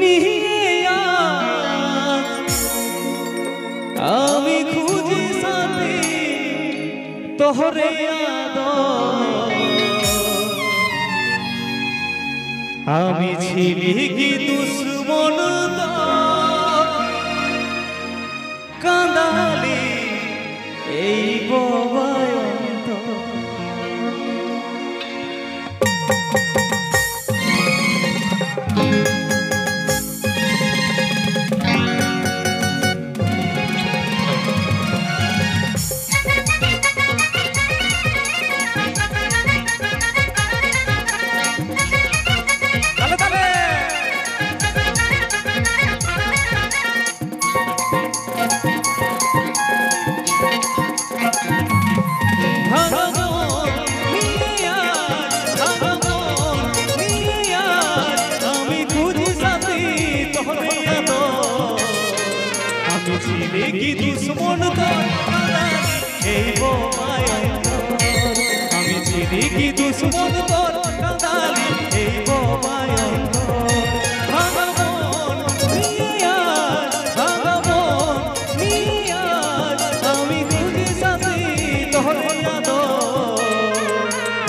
নিয়া আমি খুঁজি সাথী তোহরে আমি ছিলি কি দুশ্মন কাঁদালি এই বয়ন্ত কি দুশ্মন এই বয়ন্ত আমি চিনি কি দুশ্মন তোর কাঁদালি এই বয়ন্ত ভাঙামন নিয়াজ আমি খুঁজি সাথী তোহরে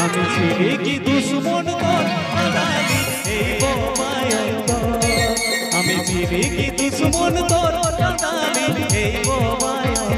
আমি চিনি কি দুশ্মন তোর কাঁদালি এই বয়ন্ত আমি চিনি কি দুশ্মন তোর কাঁদালি এই বয়ন্ত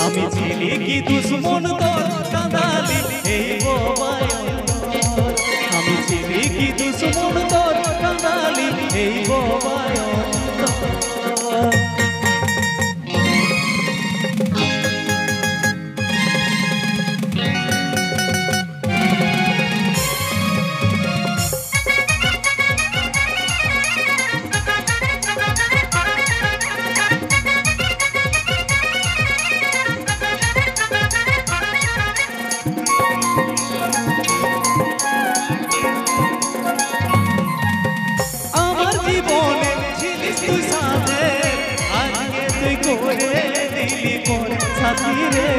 আমি চিনি কি দুশ্মন তোর কাঁদালি এই বয়ন্ত আমি চিনি কি দুশ্মন তোর কাঁদালি এই বয়ন্ত সাথী রে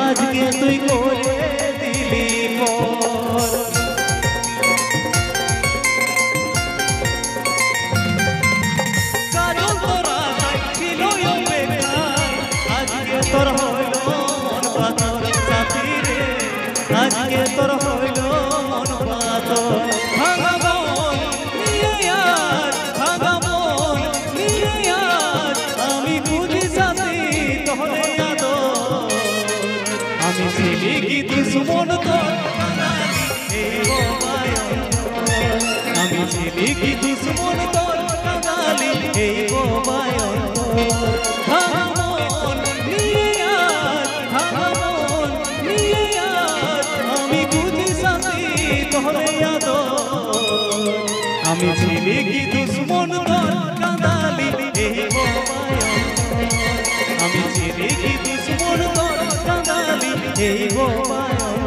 আজকে তুই করে দিলি পর কাজল তোরা ছিল আজকে তোর হইল মন পাথর সাথী রে আজকে তোর হইল মন পাথর ভাঙামন নিয়াজ আমি খুঁজি সাথী তোহরে আমি চিনি কি দুশ্মন তোর এই বয়ন্ত আমি চিনি কি দুশ্মন তোর কাঁদালি এই বয়ন্ত ভাঙামন নিয়াজ আমি খুঁজি সাথী তোহরে আমি চিনি কি দুশ্মন তোর কাঁদালি এই বয়ন্ত আমি চিনি কি দুশ্মন তোর কাঁদালি এই বয়ন্ত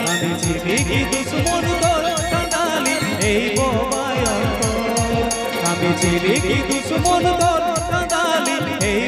আমি চিনি কি দুশ্মন তোর কাঁদালি এই বয়ন্ত আমি চিনি কি দুশ্মন তোর কাঁদালি এই